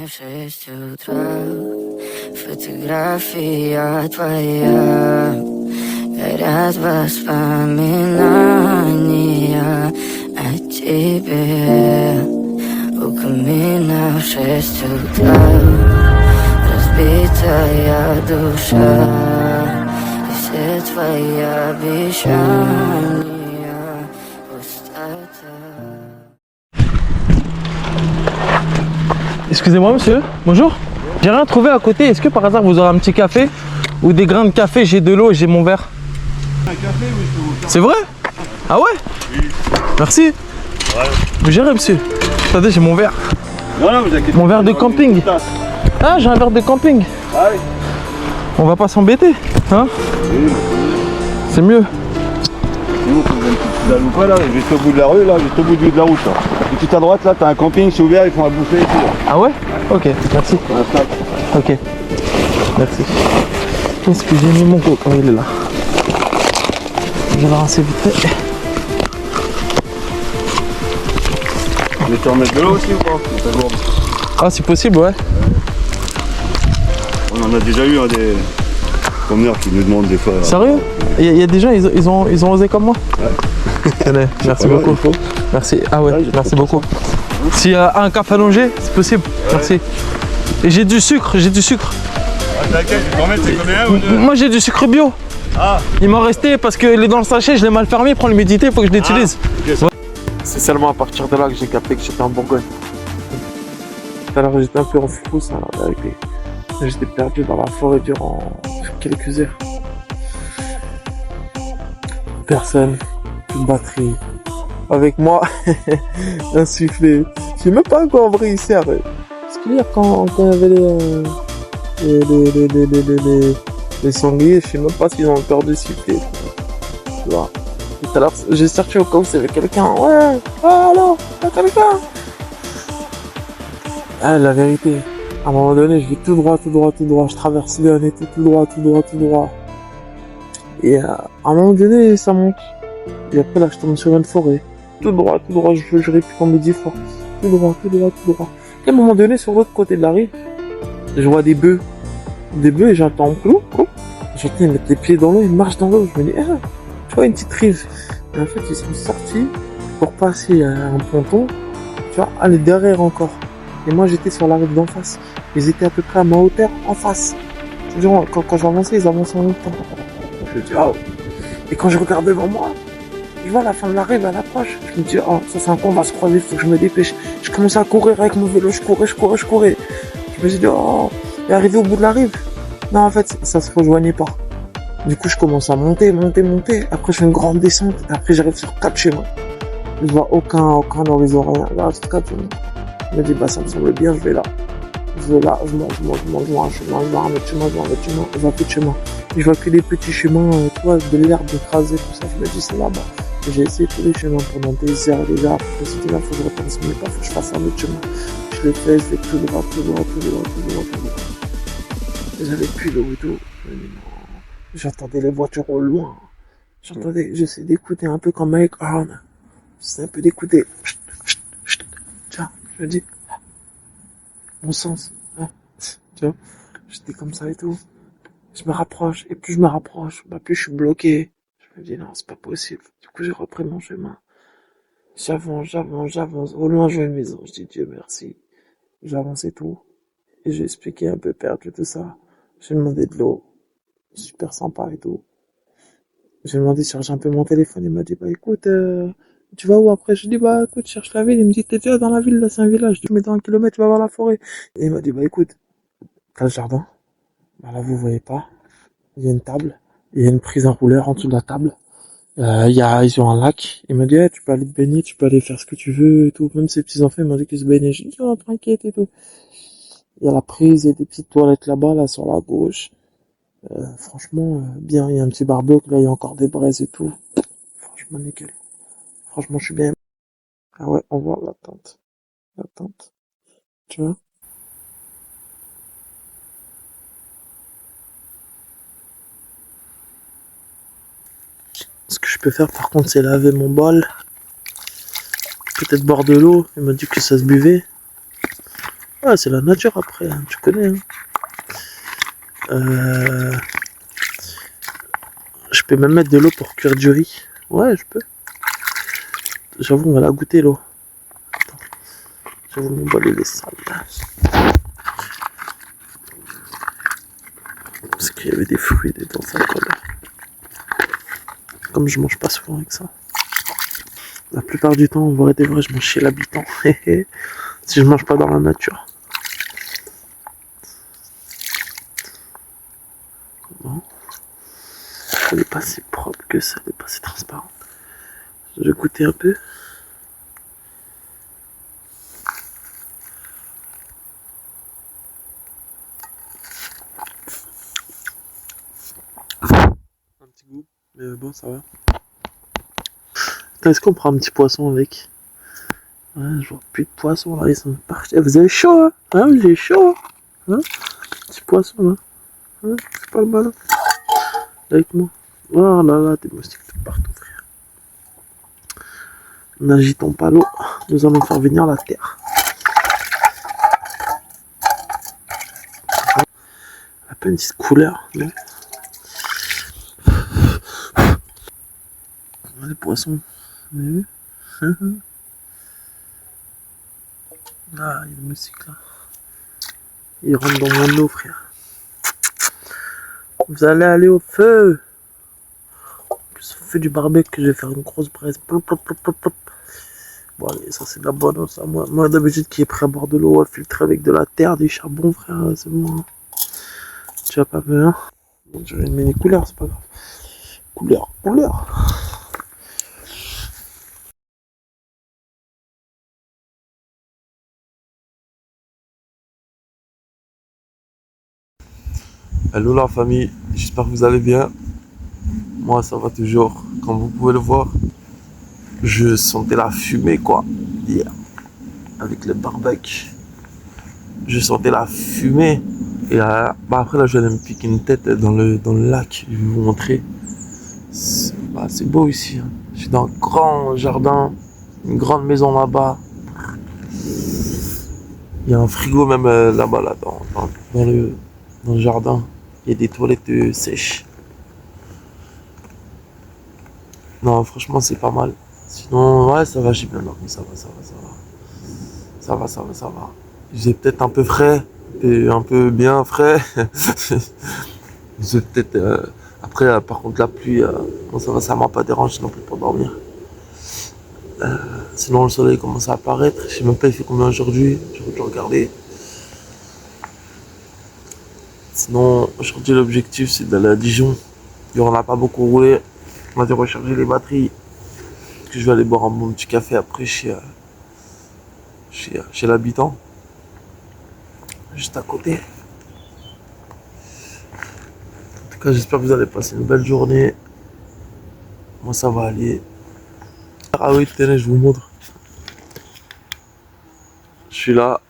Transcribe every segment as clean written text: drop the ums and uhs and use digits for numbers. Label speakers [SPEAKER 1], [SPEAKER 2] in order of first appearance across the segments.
[SPEAKER 1] 6 утра. Фотография твоя, горят воспоминания о тебе. У камина в 6 утра, разбитая душа, и все твои обещания пустота.
[SPEAKER 2] Excusez-moi monsieur, bonjour. J'ai rien trouvé à côté, est-ce que par hasard vous aurez un petit café ou des grains de café? J'ai de l'eau et j'ai mon verre.
[SPEAKER 3] Un café, oui, je peux vous faire.
[SPEAKER 2] C'est vrai? Ah ouais?
[SPEAKER 3] Oui.
[SPEAKER 2] Merci.
[SPEAKER 3] Ouais.
[SPEAKER 2] Vous gérez monsieur. Attendez, j'ai mon verre.
[SPEAKER 3] Non, non, vous inquiétez pas.
[SPEAKER 2] Mon verre de camping. Ah, j'ai un verre de camping.
[SPEAKER 3] Ah oui.
[SPEAKER 2] On va pas s'embêter, hein?
[SPEAKER 3] Oui,
[SPEAKER 2] c'est mieux.
[SPEAKER 3] sinon, faut une petite dalle ou pas là, juste au bout de la rue, là, juste au bout de la route là. Et tout à droite là, t'as un camping, c'est ouvert, ils font à bouffer et tout.
[SPEAKER 2] Ah ouais? Ok, merci. Ok, merci. Qu'est-ce que j'ai mis mon coco? Il est là. Je vais le rincer vite fait.
[SPEAKER 3] Je vais te remettre de l'eau aussi ou pas? C'est pas lourd.
[SPEAKER 2] Ah, c'est possible, ouais.
[SPEAKER 3] On en a déjà eu des promeneurs qui nous demandent des fois.
[SPEAKER 2] Sérieux? Il y a des gens, ils ont osé comme moi?
[SPEAKER 3] Ouais.
[SPEAKER 2] Tenez, merci beaucoup. Merci. Ah ouais, merci beaucoup. S'il y a un café allongé, c'est possible. Ouais. Merci. Et j'ai du sucre,
[SPEAKER 3] Ah, t'inquiète, je vais te remettre, c'est combien ou deux?
[SPEAKER 2] Moi j'ai du sucre bio.
[SPEAKER 3] Ah.
[SPEAKER 2] Il m'en restait parce qu'il est dans le sachet, je l'ai mal fermé, pour l'humidité, il faut que je l'utilise.
[SPEAKER 3] Okay,
[SPEAKER 2] ouais. C'est seulement à partir de là que j'ai capté que j'étais en Bourgogne. Tout à l'heure j'étais un peu en frousse, hein, la vérité. J'étais perdu dans la forêt durant quelques heures. Personne, une batterie. Avec moi, un sifflet. Je sais même pas à quoi en vrai il sert. Parce que hier quand il y avait les sangliers, je sais même pas s'ils ont peur de siffler. Tu vois. Tout à l'heure, j'ai cherché au cas où s'il y avait quelqu'un. Ouais, ah alors, y'a quelqu'un. Ah, la vérité, à un moment donné, je vais tout droit. Je traverse le nez, tout droit. Et à un moment donné, ça monte. Et après là, je tombe sur une forêt. Tout droit, je répète comme 10 fois. Tout droit. Et à un moment donné, sur l'autre côté de la rue, je vois des bœufs. Et j'entends clou. J'entends, ils mettent les pieds dans l'eau, ils marchent dans l'eau. Je me dis, ah, tu vois, une petite rive. Et en fait, ils sont sortis pour passer un ponton. Tu vois, aller derrière encore. Et moi, j'étais sur la rive d'en face. Ils étaient à peu près à ma hauteur, en face. Genre, quand j'avançais, ils avançaient en même temps. Je me dis, oh. Et quand je regarde devant moi, je vois la fin de la rive, elle approche. Je me dis, oh, ça c'est un con, on va se croiser, il faut que je me dépêche. Je commence à courir avec mon vélo, je courais. Je me suis dit, oh, et arrivé au bout de la rive. Non, en fait, ça se rejoignait pas. Du coup, je commence à monter. Après, je fais une grande descente. Et après, j'arrive sur 4 chemins. Je vois aucun horizon, rien. Là, sur 4 chemins. Je me dis, bah, ça me semble bien, je vais là. Je vois un chemin, je vois un autre chemin, je vois plus de chemin. Je vois que des petits chemins, tu vois, de l'herbe écrasée, tout ça. Je me dis, c'est là-bas. J'ai essayé tous les chemins pendant des heures. Après, c'était là, faut que je repense, mais pas, faut que je fasse un autre chemin. Je le fais, je vais tout droit. J'avais plus d'eau et tout. Je me dis, non. J'entendais les voitures au loin. J'essaie d'écouter un peu comme Mike Horn. J'essaie un peu d'écouter. Tiens, je me dis, mon sens, hein. Tu vois, j'étais comme ça et tout. Je me rapproche, et plus je me rapproche, bah plus je suis bloqué. Je me dis non, c'est pas possible. Du coup, j'ai repris mon chemin. J'avance. Au loin, je vois une maison. Je dis Dieu merci. J'avance et tout. Et j'ai expliqué un peu perdu tout ça. J'ai demandé de l'eau. Super sympa et tout. J'ai demandé de charger un peu mon téléphone. Il m'a dit, bah écoute, tu vas où après? Je dis, bah écoute, cherche la ville. Il me dit, t'es déjà dans la ville, là c'est un village. Je dis, mais dans 1 kilomètre, tu vas voir la forêt. Et il m'a dit, bah écoute, t'as le jardin. Bah là, vous voyez pas. Il y a une table. Il y a une prise à rouleur en dessous de la table. Ils ont un lac. Il m'a dit, tu peux aller te baigner, tu peux aller faire ce que tu veux et tout. Même ses petits-enfants, ils m'ont dit qu'ils se baignaient. J'ai dit, oh, t'inquiète et tout. Il y a la prise, il y a des petites toilettes là-bas, là, sur la gauche. Franchement, bien. Il y a un petit barbecue, là, il y a encore des braises et tout. Franchement, nickel. Franchement, je suis bien. Ah ouais, on voit la tente. Tu vois? Ce que je peux faire, par contre, c'est laver mon bol. Peut-être boire de l'eau. Il m'a dit que ça se buvait. Ah, c'est la nature après, hein, tu connais. Hein. Je peux même mettre de l'eau pour cuire du riz. Ouais, je peux. J'avoue, on va la goûter l'eau. Attends. J'avoue, m'emballer les salles. Parce qu'il y avait des fruits dedans, ça colle. Comme je mange pas souvent avec ça. La plupart du temps, en vrai des vrais, je mange chez l'habitant. Si je mange pas dans la nature. Bon. Elle n'est pas si propre que ça, elle n'est pas si transparente. Je vais goûter un peu. Un petit goût, mais bon, ça va. Attends, est-ce qu'on prend un petit poisson avec? Ouais, je vois plus de poisson là, ils sont partis. Vous avez chaud, hein? Hein, j'ai chaud, hein? Petit poisson là. Hein? C'est pas le malin. Avec moi. Oh là là, des moustiques de partout, frère. N'agitons pas l'eau, nous allons faire venir la terre. À peine une couleur, non? Les poissons, vous avez vu? Ah, il y a des moustiques là. Ils rentrent dans mon eau, frère. Vous allez aller au feu. En plus, au feu du barbecue, que je vais faire une grosse braise. Plop, plop, plop, plop, plop. Bon, allez, ça c'est de la bonne eau, ça. Moi d'habitude, qui est prêt à boire de l'eau filtrée avec de la terre, du charbon, frère, c'est bon. Tu vas pas me. Hein. Bon, j'avais une mini couleur, c'est pas grave. Couleur, couleur. Hello la famille, j'espère que vous allez bien. Moi ça va toujours, comme vous pouvez le voir. Je sentais la fumée quoi, hier, avec le barbecue. Je sentais la fumée. Et là, bah après là je vais aller me piquer une tête dans le lac, je vais vous montrer. C'est beau ici, hein. Je suis dans un grand jardin, une grande maison là-bas. Il y a un frigo même là-bas, là, dans le jardin. Il y a des toilettes sèches. Non, franchement, c'est pas mal. Sinon, ouais, ça va, j'ai bien dormi, ça va, ça va, ça va. Ça va, ça va, ça va. J'ai peut-être un peu frais, et un peu bien frais. J'ai peut-être... Après, par contre, la pluie, bon, ça va, ça m'a pas dérangé non plus pour dormir. Sinon, le soleil commence à apparaître. Je sais même pas il fait combien aujourd'hui. Je vais regarder. Sinon, aujourd'hui, l'objectif, c'est d'aller à Dijon. Et on n'a pas beaucoup roulé. On va dû recharger les batteries. Que je vais aller boire un bon petit café après chez l'habitant. Juste à côté. En tout cas, j'espère que vous allez passer une belle journée. Moi, ça va aller. Ah oui, tenez, je vous montre. Je suis là.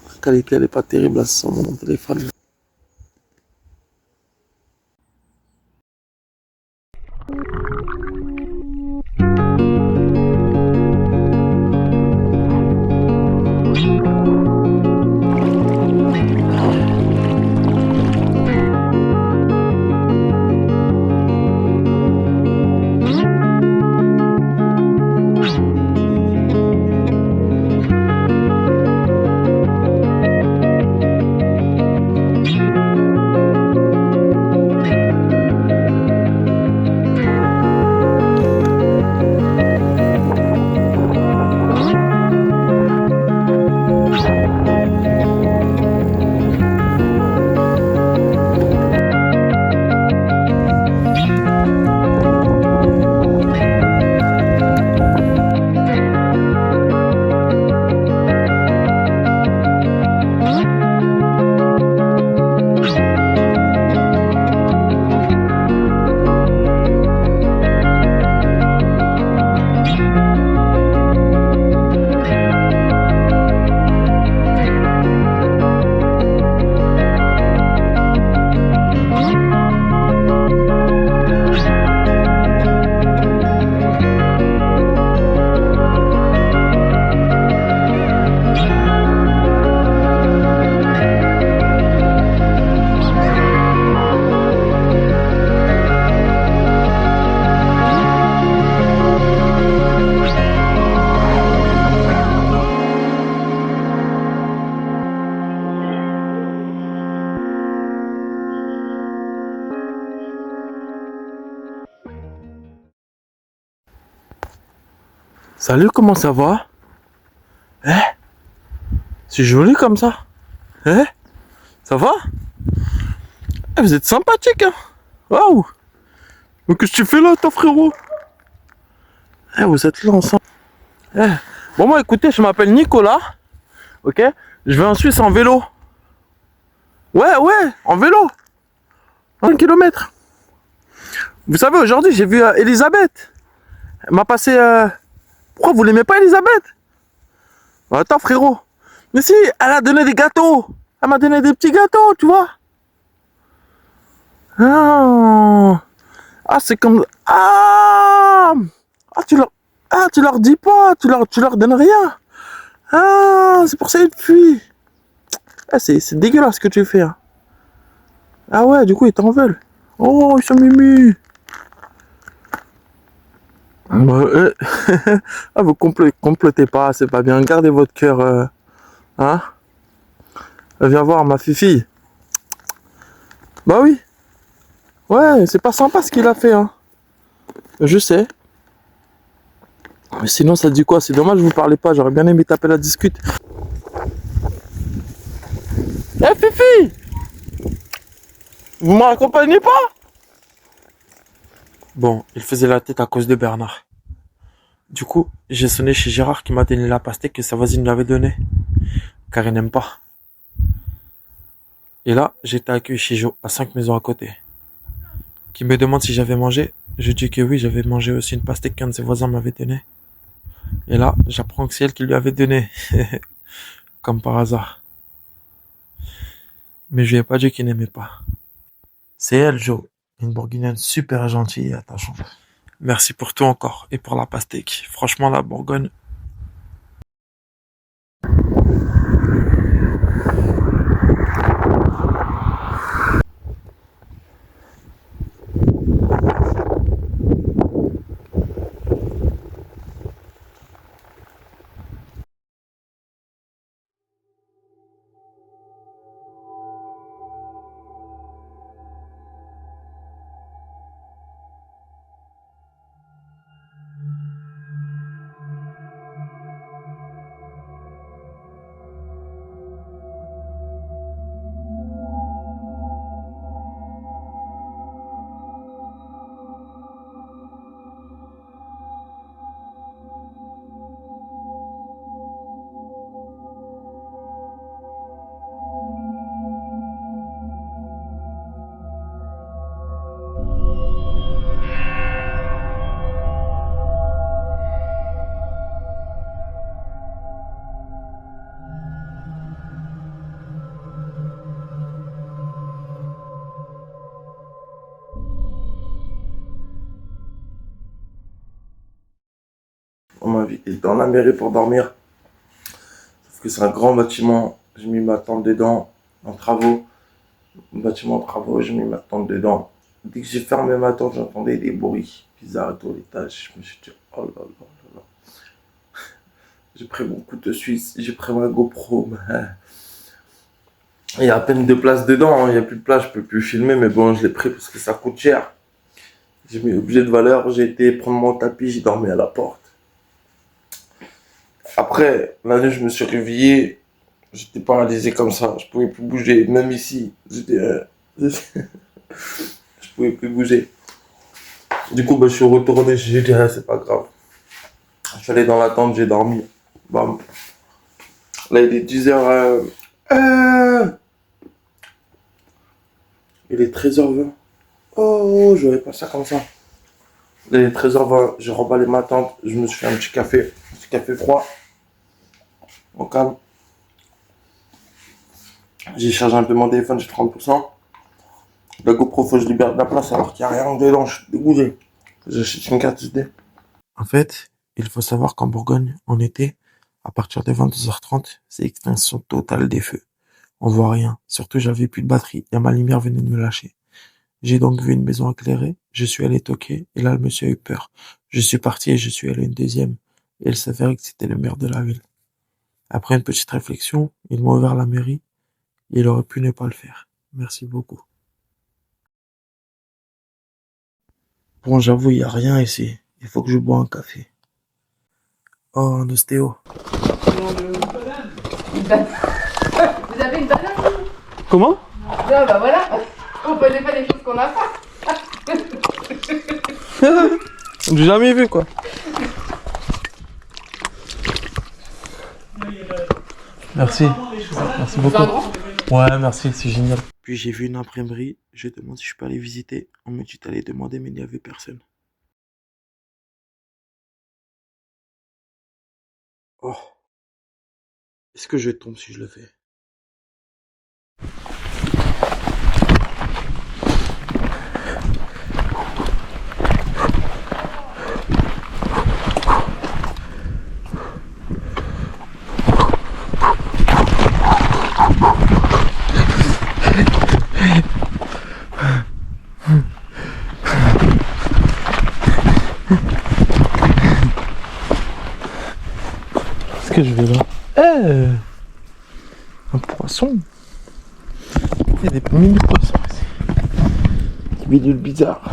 [SPEAKER 2] La qualité, elle est pas terrible là, sur mon téléphone. Salut, comment ça va? Hein? C'est joli comme ça. Hein? Ça va? Eh, vous êtes sympathique, hein? Waouh! Mais qu'est-ce que tu fais là, toi, frérot? Eh, vous êtes là ensemble. Eh. Bon, moi, écoutez, je m'appelle Nicolas. Ok? Je vais en Suisse en vélo. Ouais, en vélo. 1 kilomètre. Vous savez, aujourd'hui, j'ai vu Elisabeth. Elle m'a passé. Pourquoi vous l'aimez pas, Elisabeth? Attends, frérot. Mais si, elle a donné des gâteaux. Elle m'a donné des petits gâteaux, tu vois. Ah, c'est comme. Tu leur dis pas, tu leur donnes rien. Ah, c'est pour ça qu'ils te fuient. Ah, c'est dégueulasse ce que tu fais. Hein. Ah ouais, du coup, ils t'en veulent. Oh, ils sont mimi. Ah, vous complotez pas, c'est pas bien. Gardez votre cœur. Hein? Viens voir ma fifi. Bah oui. Ouais, c'est pas sympa ce qu'il a fait. Hein. Je sais. Mais sinon, ça dit quoi? C'est dommage, vous parlez pas. J'aurais bien aimé taper la discute. Eh, Fifi! Vous me raccompagnez pas? Bon, il faisait la tête à cause de Bernard. Du coup, j'ai sonné chez Gérard qui m'a donné la pastèque que sa voisine lui avait donnée. Car il n'aime pas. Et là, j'étais accueilli chez Jo, à 5 maisons à côté. Qui me demande si j'avais mangé. Je dis que oui, j'avais mangé aussi une pastèque qu'un de ses voisins m'avait donnée. Et là, j'apprends que c'est elle qui lui avait donné. Comme par hasard. Mais je lui ai pas dit qu'il n'aimait pas. C'est elle, Jo. Une bourguignonne super gentille et attachante. Merci pour tout encore. Et pour la pastèque. Franchement, la Bourgogne. On m'a invité dans la mairie pour dormir. Sauf que c'est un grand bâtiment. J'ai mis ma tente dedans. En travaux. Un bâtiment en travaux. J'ai mis ma tente dedans. Dès que j'ai fermé ma tente, j'entendais des bruits bizarres à tout l'étage. Je me suis dit, oh là là là là. J'ai pris mon couteau suisse. J'ai pris ma GoPro. Il y a à peine de place dedans. Hein. Il n'y a plus de place. Je peux plus filmer. Mais bon, je l'ai pris parce que ça coûte cher. J'ai mis objet de valeur. J'ai été prendre mon tapis. J'ai dormi à la porte. Après, la nuit, je me suis réveillé. J'étais paralysé comme ça. Je pouvais plus bouger. Même ici, je pouvais plus bouger. Du coup, je suis retourné. J'ai dit, ah, c'est pas grave. Je suis allé dans la tente, j'ai dormi. Bam. Là, il est 10h. Il est 13h20. Oh, je vais pas ça comme ça. Là, il est 13h20. J'ai remballé ma tente. Je me suis fait un petit café. Un petit café froid. Au calme. J'ai chargé un peu mon téléphone, j'ai 30%. La GoPro, faut que je libère de la place alors qu'il n'y a rien dedans, je suis dégoûté. J'achète une carte SD. En fait, il faut savoir qu'en Bourgogne, en été, à partir de 22h30, c'est extinction totale des feux. On voit rien. Surtout, j'avais plus de batterie et ma lumière venait de me lâcher. J'ai donc vu une maison éclairée, je suis allé toquer et là, le monsieur a eu peur. Je suis parti et je suis allé à une deuxième. Et il s'avérait que c'était le maire de la ville. Après une petite réflexion, il m'a ouvert la mairie. Il aurait pu ne pas le faire. Merci beaucoup. Bon, j'avoue, il n'y a rien ici. Il faut que je bois un café. Oh, un ostéo.
[SPEAKER 4] Vous avez une banane?
[SPEAKER 2] Comment?
[SPEAKER 4] Non, bah voilà, on connaît pas des choses qu'on n'a pas.
[SPEAKER 2] J'ai jamais vu quoi. Merci. Merci beaucoup. Ouais, merci, c'est génial. Puis j'ai vu une imprimerie, je demande si je peux aller visiter. On me dit d'aller demander, mais il n'y avait personne. Oh. Est-ce que je tombe si je le fais? Est-ce que je vais là? Un poisson. Il y a des mini poissons ici. Des bidules bizarres.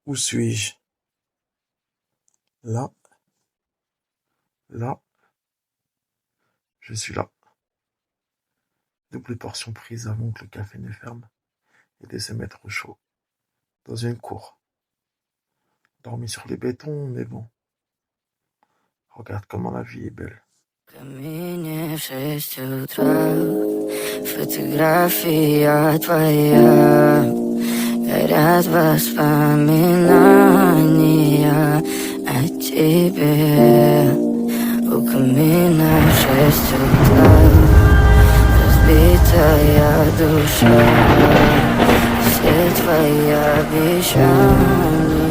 [SPEAKER 2] Où suis-je? Là. Là. Je suis là. Double portion prise avant que le café ne ferme et de se mettre au chaud. Dans une cour. Dormi sur les bétons, mais bon. Regarde comment la vie est belle.
[SPEAKER 1] Камине в 6 утра, фотография твоя, горят воспоминания о тебе. У камина в 6 утра, разбитая душа, все твои обещания.